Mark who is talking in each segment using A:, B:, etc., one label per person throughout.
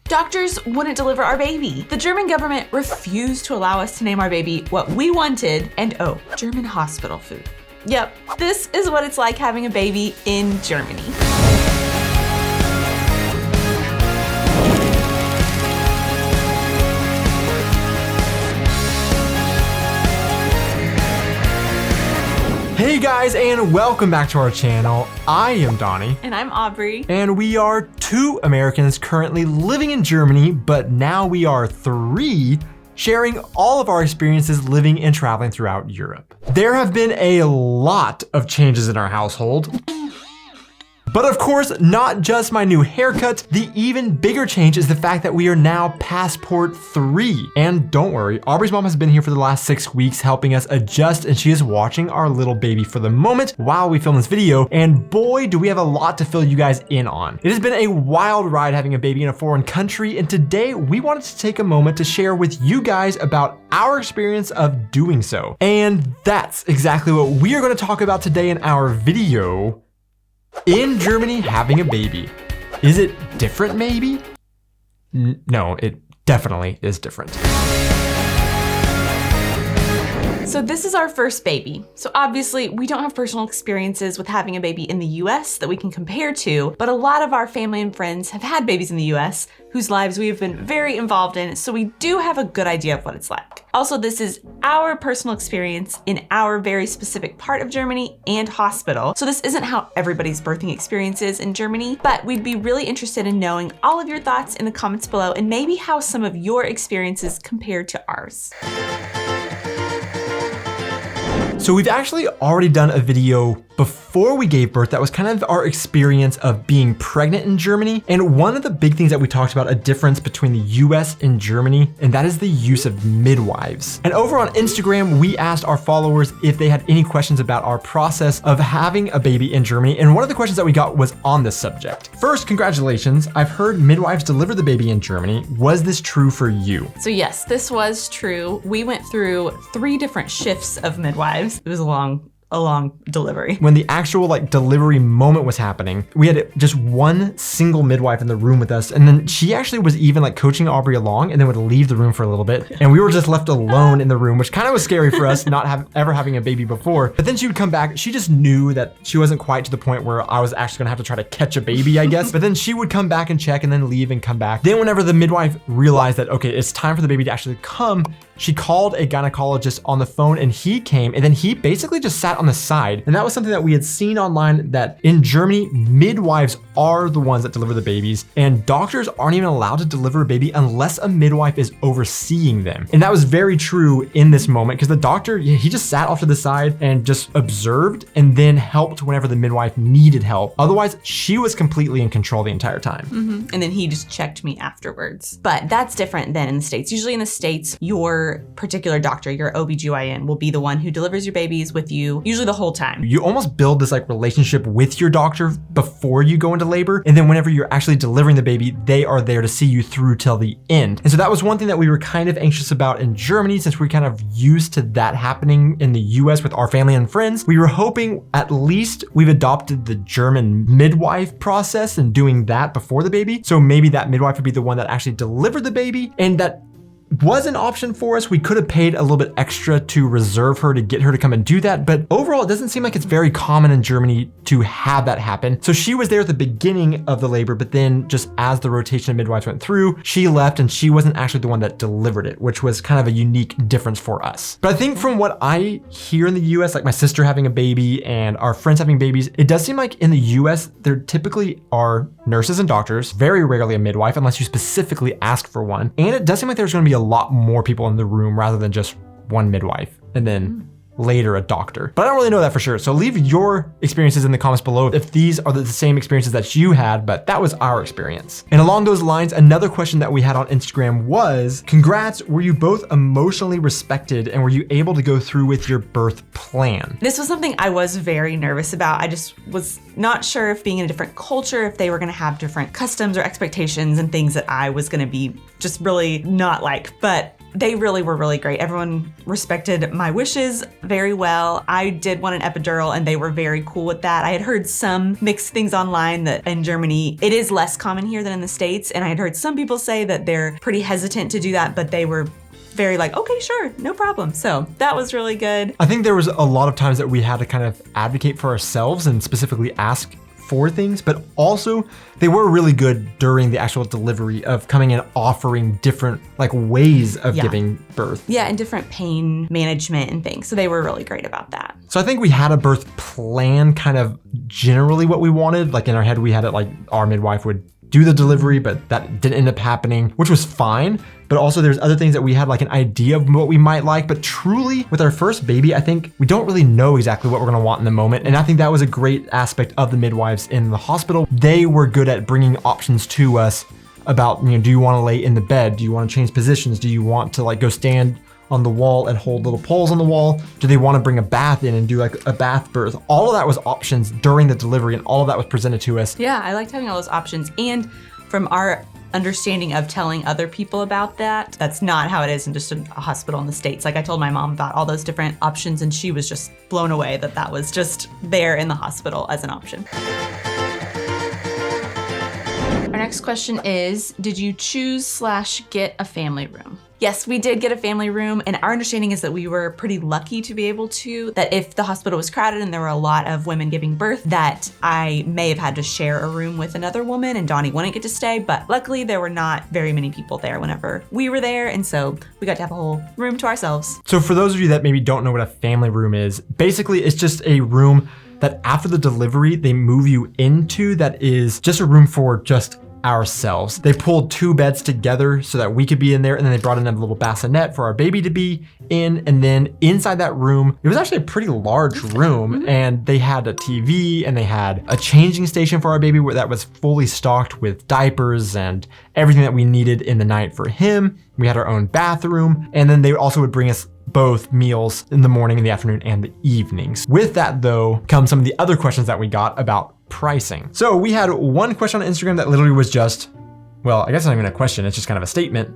A: Doctors wouldn't deliver our baby. The German government refused to allow us to name our baby what we wanted, and oh, German hospital food. Yep, this is what it's like having a baby in Germany.
B: Hey guys, and welcome back to our channel. I am Donnie.
A: And I'm Aubrey.
B: And we are two Americans currently living in Germany, but now we are three, sharing all of our experiences living and traveling throughout Europe. There have been a lot of changes in our household. But of course, not just my new haircut, the even bigger change is the fact that we are now passport 3. And don't worry, Aubrey's mom has been here for the last 6 weeks helping us adjust, and she is watching our little baby for the moment while we film this video. And boy, do we have a lot to fill you guys in on. It has been a wild ride having a baby in a foreign country, and today we wanted to take a moment to share with you guys about our experience of doing so. And that's exactly what we are going to talk about today in our video. In Germany, having a baby. Is it different maybe? No, it definitely is different.
A: So this is our first baby. So obviously we don't have personal experiences with having a baby in the US that we can compare to, but a lot of our family and friends have had babies in the US whose lives we have been very involved in, so we do have a good idea of what it's like. Also, this is our personal experience in our very specific part of Germany and hospital. So this isn't how everybody's birthing experience is in Germany, but we'd be really interested in knowing all of your thoughts in the comments below and maybe how some of your experiences compare to ours.
B: So we've actually already done a video before we gave birth that was kind of our experience of being pregnant in Germany. And one of the big things that we talked about, a difference between the US and Germany, and that is the use of midwives. And over on Instagram, we asked our followers if they had any questions about our process of having a baby in Germany. And one of the questions that we got was on this subject. First, congratulations. I've heard midwives deliver the baby in Germany. Was this true for you?
A: So yes, this was true. We went through 3 different shifts of midwives. It was a long delivery.
B: When the actual delivery moment was happening, we had just one single midwife in the room with us. And then she actually was even coaching Aubrey along and then would leave the room for a little bit. And we were just left alone in the room, which kind of was scary for us, not ever having a baby before. But then she would come back. She just knew that she wasn't quite to the point where I was actually gonna have to try to catch a baby, I guess. But then she would come back and check and then leave and come back. Then whenever the midwife realized that, okay, it's time for the baby to actually come, she called a gynecologist on the phone and he came, and then he basically just sat on the side. And that was something that we had seen online, that in Germany, midwives are the ones that deliver the babies, and doctors aren't even allowed to deliver a baby unless a midwife is overseeing them. And that was very true in this moment, because the doctor, he just sat off to the side and just observed and then helped whenever the midwife needed help. Otherwise, she was completely in control the entire time.
A: And then he just checked me afterwards. But that's different than in the States. Usually in the States, your particular doctor, your OBGYN, will be the one who delivers your babies with you, usually the whole time.
B: You almost build this relationship with your doctor before you go into labor. And then whenever you're actually delivering the baby, they are there to see you through till the end. And so that was one thing that we were kind of anxious about in Germany, since we're kind of used to that happening in the US with our family and friends. We were hoping at least we've adopted the German midwife process and doing that before the baby. So maybe that midwife would be the one that actually delivered the baby, and that was an option for us. We could have paid a little bit extra to reserve her to get her to come and do that. But overall, it doesn't seem like it's very common in Germany to have that happen. So she was there at the beginning of the labor, but then just as the rotation of midwives went through, she left and she wasn't actually the one that delivered it, which was kind of a unique difference for us. But I think from what I hear in the US, my sister having a baby and our friends having babies, it does seem like in the US, there typically are nurses and doctors, very rarely a midwife unless you specifically ask for one. And it does seem like there's going to be a lot more people in the room rather than just one midwife and then later a doctor. But I don't really know that for sure. So leave your experiences in the comments below if these are the same experiences that you had, but that was our experience. And along those lines, another question that we had on Instagram was, congrats, were you both emotionally respected and were you able to go through with your birth plan?
A: This was something I was very nervous about. I just was not sure if being in a different culture, if they were gonna have different customs or expectations and things that I was gonna be just really not like. But They really were really great. Everyone respected my wishes very well. I did want an epidural and they were very cool with that. I had heard some mixed things online that in Germany, it is less common here than in the States. And I had heard some people say that they're pretty hesitant to do that, but they were very like, okay, sure, no problem. So that was really good.
B: I think there was a lot of times that we had to kind of advocate for ourselves and specifically ask for things, but also they were really good during the actual delivery of coming and offering different like ways of giving birth.
A: Yeah, and different pain management and things. So they were really great about that.
B: So I think we had a birth plan kind of generally what we wanted. Like in our head, we had it like our midwife would do the delivery, but that didn't end up happening, which was fine. But also there's other things that we had like an idea of what we might like, but truly with our first baby, I think we don't really know exactly what we're gonna want in the moment. And I think that was a great aspect of the midwives in the hospital. They were good at bringing options to us about, you know, do you wanna lay in the bed? Do you wanna change positions? Do you want to like go stand on the wall and hold little poles on the wall? Do they want to bring a bath in and do like a bath birth? All of that was options during the delivery and all of that was presented to us.
A: Yeah, I liked having all those options. And from our understanding of telling other people about that, that's not how it is in just a hospital in the States. Like I told my mom about all those different options and she was just blown away that that was just there in the hospital as an option. Our next question is, did you choose/get a family room? Yes, we did get a family room, and our understanding is that we were pretty lucky to be able to, that if the hospital was crowded and there were a lot of women giving birth, that I may have had to share a room with another woman and Donnie wouldn't get to stay, but luckily there were not very many people there whenever we were there, and so we got to have a whole room to ourselves.
B: So for those of you that maybe don't know what a family room is, basically it's just a room that after the delivery, they move you into that is just a room for just ourselves. They pulled 2 beds together so that we could be in there, and then they brought in a little bassinet for our baby to be in, and then inside that room, it was actually a pretty large room, and they had a TV and they had a changing station for our baby that was fully stocked with diapers and everything that we needed in the night for him. We had our own bathroom, and then they also would bring us both meals in the morning, in the afternoon, and the evenings. With that though, come some of the other questions that we got about pricing. So we had one question on Instagram that literally was just, well, I guess not even a question, it's just kind of a statement,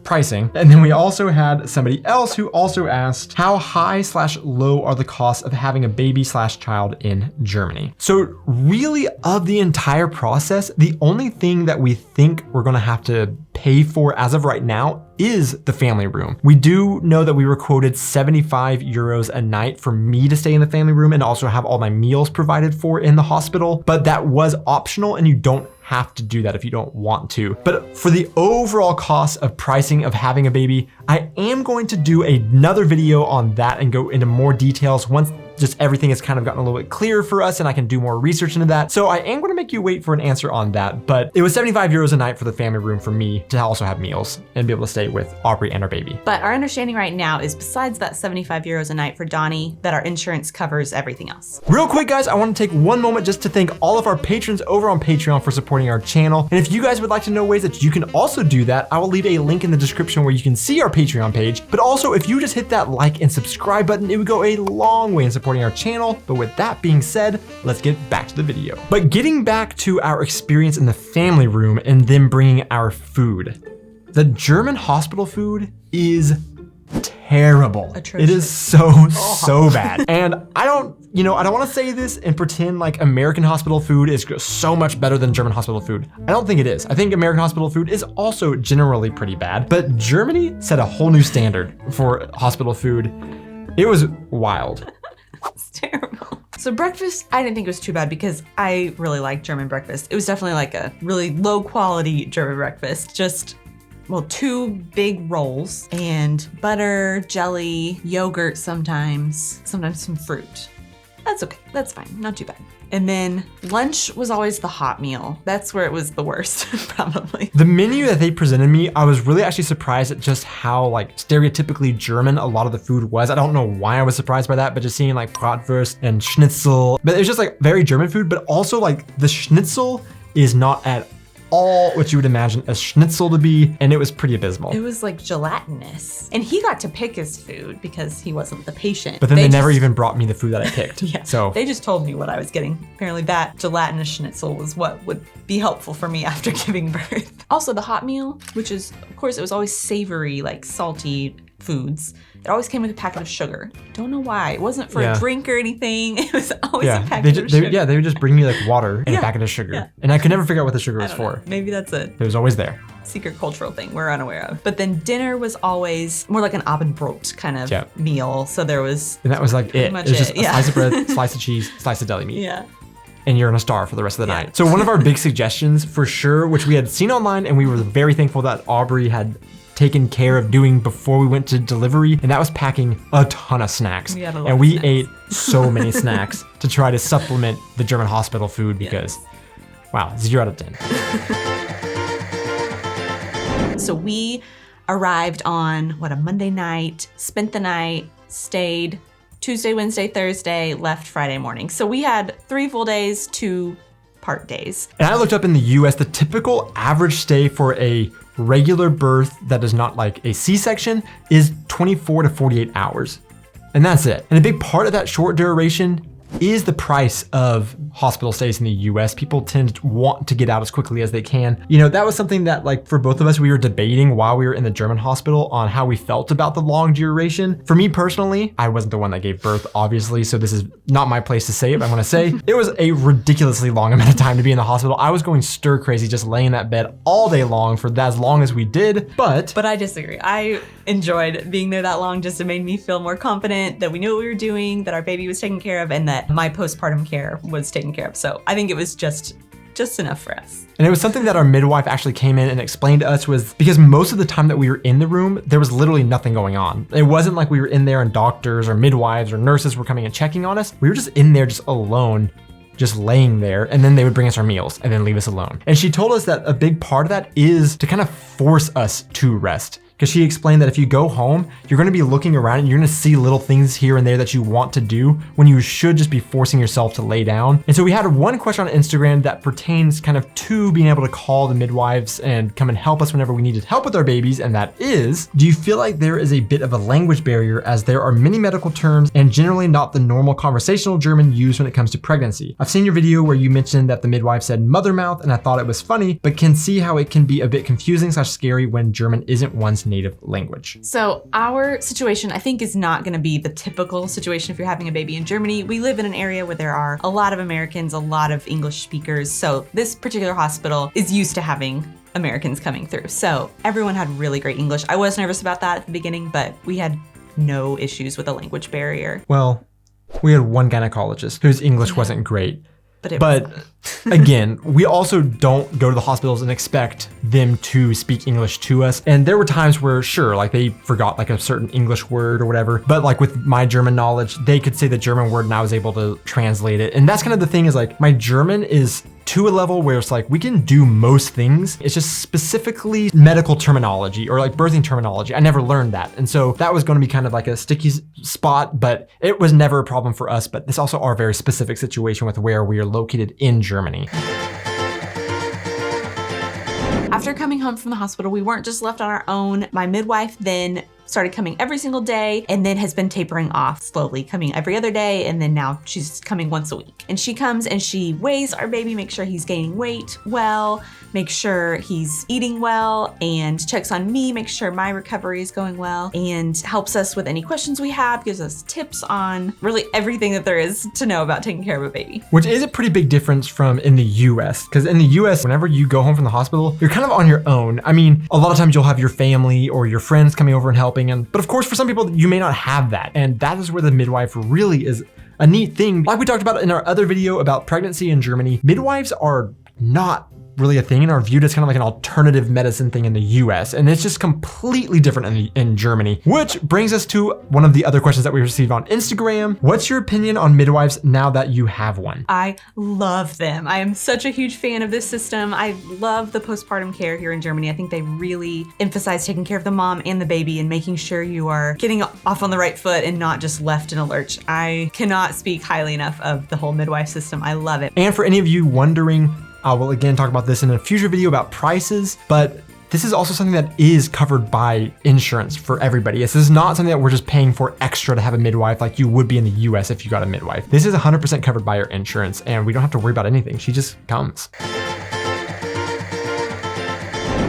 B: pricing. And then we also had somebody else who also asked, how high/low are the costs of having a baby/child in Germany? So really of the entire process, the only thing that we think we're gonna have to pay for as of right now is the family room. We do know that we were quoted 75 euros a night for me to stay in the family room and also have all my meals provided for in the hospital, but that was optional and you don't have to do that if you don't want to. But for the overall cost of pricing of having a baby, I am going to do another video on that and go into more details once just everything has kind of gotten a little bit clearer for us and I can do more research into that. So I am gonna make you wait for an answer on that, but it was 75 euros a night for the family room for me to also have meals and be able to stay with Aubrey and our baby.
A: But our understanding right now is besides that 75 euros a night for Donnie, that our insurance covers everything else.
B: Real quick guys, I wanna take one moment just to thank all of our patrons over on Patreon for supporting our channel. And if you guys would like to know ways that you can also do that, I will leave a link in the description where you can see our Patreon page. But also if you just hit that like and subscribe button, it would go a long way in supporting our channel. But with that being said, let's get back to the video. But getting back to our experience in the family room and then bringing our food. The German hospital food is terrible.
A: Atrocious.
B: It is so bad. And I don't want to say this and pretend like American hospital food is so much better than German hospital food. I don't think it is. I think American hospital food is also generally pretty bad, but Germany set a whole new standard for hospital food. It was wild.
A: It's terrible. So breakfast, I didn't think it was too bad because I really like German breakfast. It was definitely like a really low quality German breakfast. Just, well, 2 big rolls and butter, jelly, yogurt sometimes some fruit. That's okay, that's fine, not too bad. And then lunch was always the hot meal. That's where it was the worst, probably.
B: The menu that they presented me, I was really actually surprised at just how like stereotypically German a lot of the food was. I don't know why I was surprised by that, but just seeing like Bratwurst and Schnitzel, but it was just like very German food, but also like the Schnitzel is not at all what you would imagine a schnitzel to be, and it was pretty abysmal.
A: It was like gelatinous. And he got to pick his food because he wasn't the patient.
B: But then they never even brought me the food that I picked.
A: Yeah,
B: so
A: they just told me what I was getting. Apparently that gelatinous schnitzel was what would be helpful for me after giving birth. Also the hot meal, which is, of course, it was always savory, like salty foods. It always came with a packet of sugar. Don't know why. It wasn't for a drink or anything. It was always a packet of sugar.
B: Yeah, they would just bring me like water and a packet of sugar. Yeah. And I could never figure out what the sugar was for.
A: Maybe that's it
B: was always there.
A: Secret cultural thing we're unaware of. But then dinner was always more like an Abendbrot kind of meal. So there was...
B: And that was like it. It was just a slice of bread, slice of cheese, slice of deli meat.
A: Yeah.
B: And you're in a star for the rest of the night. So one of our big suggestions for sure, which we had seen online and we were very thankful that Aubrey had taken care of doing before we went to delivery, and that was packing a ton of snacks. And we ate so many snacks to try to supplement the German hospital food because, wow, 0 out of 10.
A: So we arrived on, a Monday night, spent the night, stayed Tuesday, Wednesday, Thursday, left Friday morning. So we had 3 full days, 2 part days.
B: And I looked up in the US, the typical average stay for a regular birth that is not like a C-section is 24 to 48 hours. And that's it. And a big part of that short duration is the price of hospital stays in the US. People tend to want to get out as quickly as they can. You know, that was something that like for both of us, we were debating while we were in the German hospital on how we felt about the long duration. For me personally, I wasn't the one that gave birth, obviously, so this is not my place to say it, but I'm gonna say it was a ridiculously long amount of time to be in the hospital. I was going stir crazy just laying in that bed all day long for as long as we did, but
A: I disagree. I enjoyed being there that long. Just it made me feel more confident that we knew what we were doing, that our baby was taken care of, and that my postpartum care was taken care of. So I think it was just enough for us.
B: And it was something that our midwife actually came in and explained to us was because most of the time that we were in the room, there was literally nothing going on. It wasn't like we were in there and doctors or midwives or nurses were coming and checking on us. We were just in there just alone, just laying there, and then they would bring us our meals and then leave us alone. And she told us that a big part of that is to kind of force us to rest. Because she explained that if you go home, you're gonna be looking around and you're gonna see little things here and there that you want to do when you should just be forcing yourself to lay down. And so we had one question on Instagram that pertains kind of to being able to call the midwives and come and help us whenever we needed help with our babies. And that is, do you feel like there is a bit of a language barrier as there are many medical terms and generally not the normal conversational German used when it comes to pregnancy? I've seen your video where you mentioned that the midwife said mother mouth and I thought it was funny, but can see how it can be a bit confusing / scary when German isn't one's native language.
A: So our situation, I think, is not gonna be the typical situation if you're having a baby in Germany. We live in an area where there are a lot of Americans, a lot of English speakers. So this particular hospital is used to having Americans coming through. So everyone had really great English. I was nervous about that at the beginning, but we had no issues with a language barrier.
B: Well, we had one gynecologist whose English wasn't great. But again, we also don't go to the hospitals and expect them to speak English to us. And there were times where, sure, like they forgot like a certain English word or whatever. But like with my German knowledge, they could say the German word and I was able to translate it. And that's kind of the thing is like my German is to a level where it's like we can do most things. It's just specifically medical terminology or like birthing terminology. I never learned that. And so that was going to be kind of like a sticky spot, but it was never a problem for us. But this also our very specific situation with where we are located in Germany.
A: After coming home from the hospital, we weren't just left on our own. My midwife then started coming every single day and then has been tapering off slowly, coming every other day, and then now she's coming once a week. And she comes and she weighs our baby, makes sure he's gaining weight well, makes sure he's eating well, and checks on me, makes sure my recovery is going well, and helps us with any questions we have, gives us tips on really everything that there is to know about taking care of a baby.
B: Which is a pretty big difference from in the US, because in the US, whenever you go home from the hospital, you're kind of on your own. I mean, a lot of times you'll have your family or your friends coming over and helping, but of course for some people you may not have that. And that is where the midwife really is a neat thing. Like we talked about in our other video about pregnancy in Germany, midwives are not really a thing and are viewed as kind of like an alternative medicine thing in the US. And it's just completely different in Germany, which brings us to one of the other questions that we received on Instagram. What's your opinion on midwives now that you have one?
A: I love them. I am such a huge fan of this system. I love the postpartum care here in Germany. I think they really emphasize taking care of the mom and the baby and making sure you are getting off on the right foot and not just left in a lurch. I cannot speak highly enough of the whole midwife system. I love it.
B: And for any of you wondering, I will again talk about this in a future video about prices, but this is also something that is covered by insurance for everybody. This is not something that we're just paying for extra to have a midwife like you would be in the US if you got a midwife. This is 100% covered by our insurance and we don't have to worry about anything. She just comes.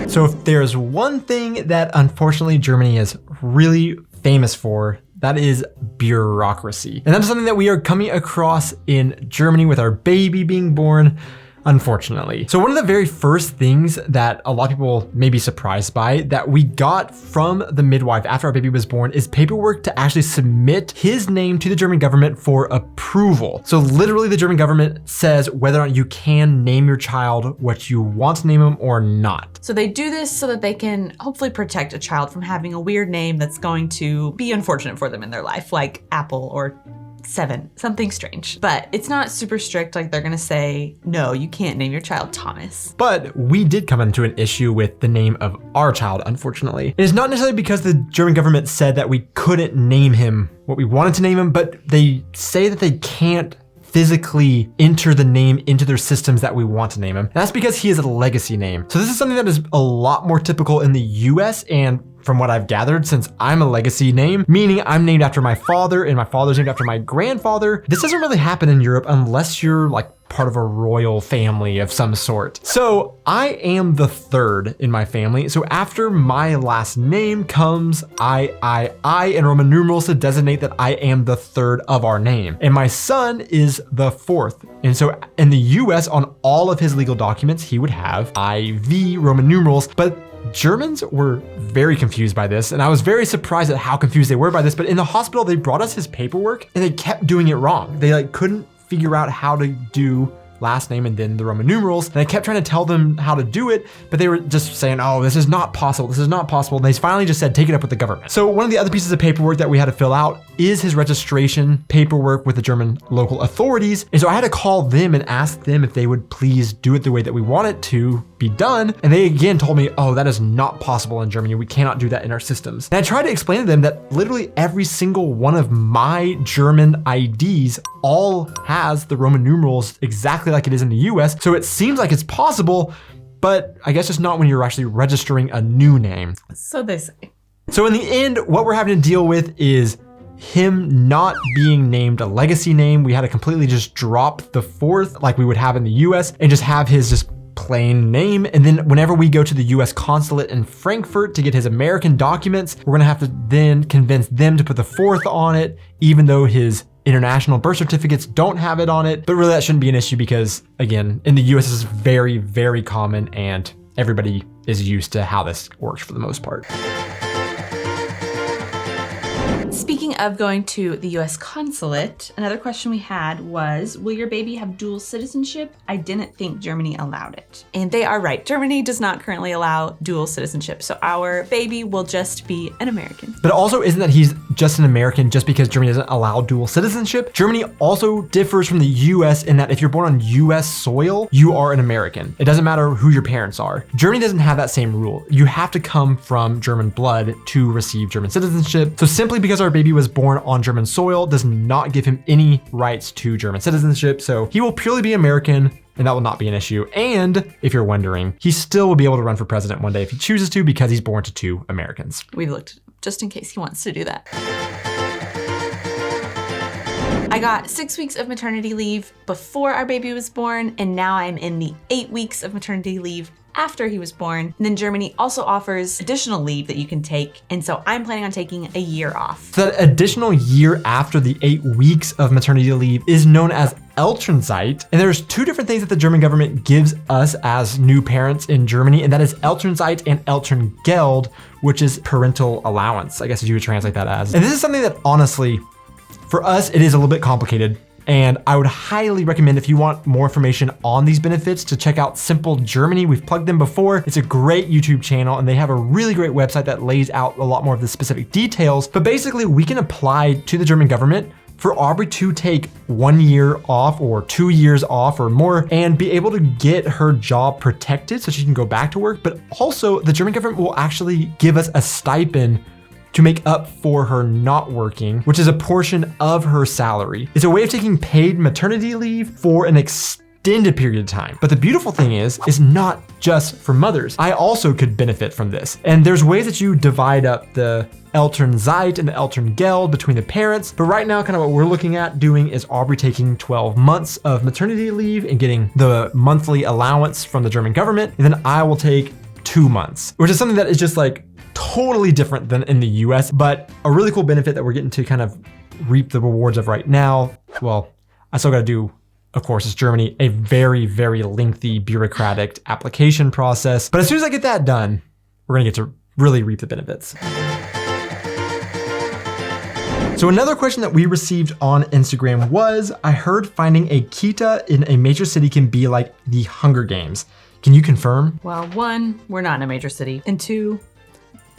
B: So if there's one thing that unfortunately Germany is really famous for, that is bureaucracy. And that's something that we are coming across in Germany with our baby being born, unfortunately. So one of the very first things that a lot of people may be surprised by that we got from the midwife after our baby was born is paperwork to actually submit his name to the German government for approval. So literally the German government says whether or not you can name your child what you want to name him or not.
A: So they do this so that they can hopefully protect a child from having a weird name that's going to be unfortunate for them in their life, like Apple or Seven, something strange. But it's not super strict, like they're gonna say, no, you can't name your child Thomas.
B: But we did come into an issue with the name of our child, unfortunately. It is not necessarily because the German government said that we couldn't name him what we wanted to name him, but they say that they can't physically enter the name into their systems that we want to name him. And that's because he is a legacy name. So this is something that is a lot more typical in the US, and from what I've gathered, since I'm a legacy name, meaning I'm named after my father and my father's named after my grandfather, this doesn't really happen in Europe unless you're like part of a royal family of some sort. So I am the third in my family. So after my last name comes I in Roman numerals to designate that I am the third of our name. And my son is the fourth. And so in the US, on all of his legal documents, he would have IV Roman numerals, but Germans were very confused by this, and I was very surprised at how confused they were by this, but in the hospital, they brought us his paperwork and they kept doing it wrong. They like couldn't figure out how to do last name and then the Roman numerals. And I kept trying to tell them how to do it, but they were just saying, oh, this is not possible. This is not possible. And they finally just said, take it up with the government. So one of the other pieces of paperwork that we had to fill out is his registration paperwork with the German local authorities. And so I had to call them and ask them if they would please do it the way that we want it to be done. And they again told me, oh, that is not possible in Germany. We cannot do that in our systems. And I tried to explain to them that literally every single one of my German IDs all has the Roman numerals exactly like it is in the US. So it seems like it's possible, but I guess it's not when you're actually registering a new name.
A: So they say.
B: So in the end, what we're having to deal with is him not being named a legacy name. We had to completely just drop the fourth like we would have in the US and just have his just plain name. And then whenever we go to the US consulate in Frankfurt to get his American documents, we're gonna have to then convince them to put the fourth on it, even though his international birth certificates don't have it on it. But really that shouldn't be an issue because again, in the US this is very, very common and everybody is used to how this works for the most part.
A: Speaking of going to the US consulate, another question we had was, will your baby have dual citizenship? I didn't think Germany allowed it. And they are right. Germany does not currently allow dual citizenship. So our baby will just be an American.
B: But also isn't that he's just an American just because Germany doesn't allow dual citizenship? Germany also differs from the US in that if you're born on US soil, you are an American. It doesn't matter who your parents are. Germany doesn't have that same rule. You have to come from German blood to receive German citizenship. So simply because our baby was born on German soil does not give him any rights to German citizenship. So he will purely be American and that will not be an issue. And if you're wondering, he still will be able to run for president one day if he chooses to because he's born to two Americans.
A: We looked just in case he wants to do that. I got 6 weeks of maternity leave before our baby was born, and now I'm in the 8 weeks of maternity leave after he was born. And then Germany also offers additional leave that you can take. And so I'm planning on taking a year off.
B: So that additional year after the 8 weeks of maternity leave is known as Elternzeit. And there's two different things that the German government gives us as new parents in Germany, and that is Elternzeit and Elterngeld, which is parental allowance, I guess you would translate that as. And this is something that honestly, for us, it is a little bit complicated. And I would highly recommend if you want more information on these benefits to check out Simple Germany. We've plugged them before. It's a great YouTube channel and they have a really great website that lays out a lot more of the specific details. But basically we can apply to the German government for Aubrey to take 1 year off or 2 years off or more and be able to get her job protected so she can go back to work. But also the German government will actually give us a stipend to make up for her not working, which is a portion of her salary. It's a way of taking paid maternity leave for an extended period of time. But the beautiful thing is not just for mothers. I also could benefit from this. And there's ways that you divide up the Elternzeit and the Elterngeld between the parents. But right now, kind of what we're looking at doing is Aubrey taking 12 months of maternity leave and getting the monthly allowance from the German government. And then I will take 2 months, which is something that is just like totally different than in the US, but a really cool benefit that we're getting to kind of reap the rewards of right now. Well, I still gotta do, of course, it's Germany, a very, very lengthy bureaucratic application process. But as soon as I get that done, we're gonna get to really reap the benefits. So another question that we received on Instagram was, I heard finding a kita in a major city can be like the Hunger Games. Can you confirm?
A: Well, 1, we're not in a major city. And 2,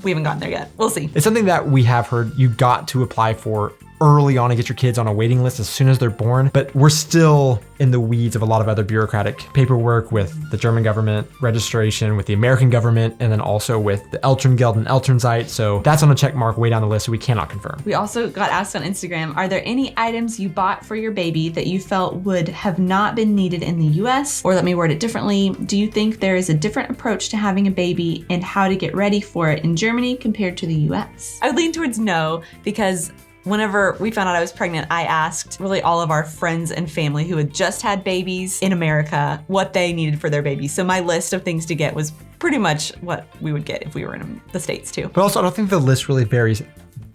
A: we haven't gotten there yet. We'll see.
B: It's something that we have heard you got to apply for early on and get your kids on a waiting list as soon as they're born, but we're still in the weeds of a lot of other bureaucratic paperwork with the German government, registration with the American government, and then also with the Elterngeld and Elternzeit. So that's on a check mark way down the list, so we cannot confirm.
A: We also got asked on Instagram, are there any items you bought for your baby that you felt would have not been needed in the US? Or let me word it differently. Do you think there is a different approach to having a baby and how to get ready for it in Germany compared to the US? I would lean towards no, because whenever we found out I was pregnant, I asked really all of our friends and family who had just had babies in America what they needed for their babies. So my list of things to get was pretty much what we would get if we were in the States too.
B: But also, I don't think the list really varies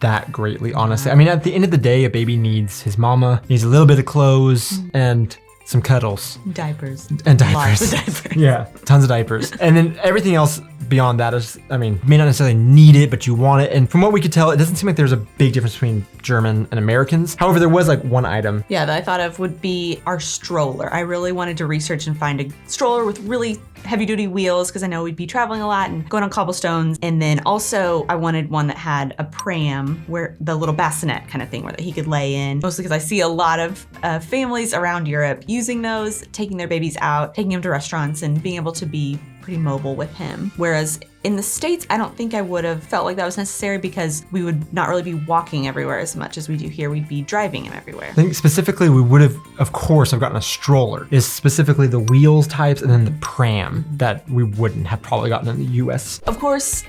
B: that greatly, honestly. I mean, at the end of the day, a baby needs his mama, needs a little bit of clothes and some cuddles.
A: Diapers.
B: And diapers.
A: Lots of diapers.
B: Yeah, tons of diapers. And then everything else beyond that is, I mean, may not necessarily need it, but you want it. And from what we could tell, it doesn't seem like there's a big difference between German and Americans. However, there was like one item.
A: Yeah, that I thought of would be our stroller. I really wanted to research and find a stroller with really heavy duty wheels because I know we'd be traveling a lot and going on cobblestones. And then also I wanted one that had a pram where the little bassinet kind of thing where that he could lay in. Mostly because I see a lot of families around Europe using those, taking their babies out, taking them to restaurants and being able to be pretty mobile with him. Whereas in the States, I don't think I would have felt like that was necessary because we would not really be walking everywhere as much as we do here. We'd be driving him everywhere.
B: I think specifically we would have, of course, have gotten a stroller. Is specifically the wheels types and then the pram that we wouldn't have probably gotten in the US.
A: Of course,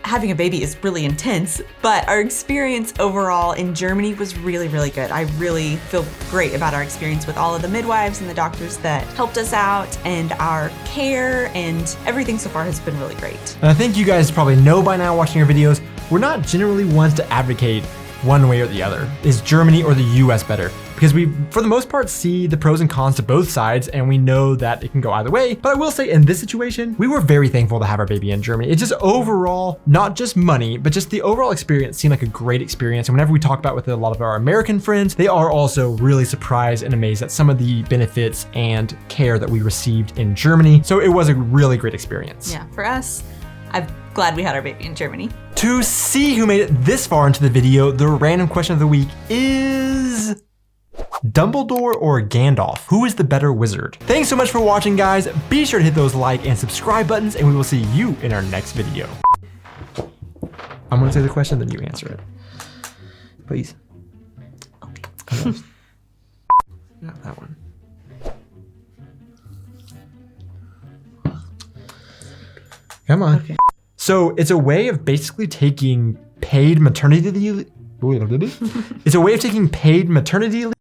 A: having a baby is really intense, but our experience overall in Germany was really, really good. I really feel great about our experience with all of the midwives and the doctors that helped us out, and our care, and everything so far has been really great.
B: And I think you guys probably know by now watching our videos, we're not generally ones to advocate one way or the other. Is Germany or the US better? Because we, for the most part, see the pros and cons to both sides, and we know that it can go either way. But I will say in this situation, we were very thankful to have our baby in Germany. It's just overall, not just money, but just the overall experience seemed like a great experience. And whenever we talk about it with a lot of our American friends, they are also really surprised and amazed at some of the benefits and care that we received in Germany. So it was a really great experience.
A: Yeah, for us, I'm glad we had our baby in Germany.
B: To see who made it this far into the video, the random question of the week is Dumbledore or Gandalf? Who is the better wizard? Thanks so much for watching, guys. Be sure to hit those like and subscribe buttons, and we will see you in our next video. I'm gonna say the question, then you answer it. Please. Okay. Not that one. Come on. Okay. So it's a way of basically taking paid maternity leave. It's a way of taking paid maternity leave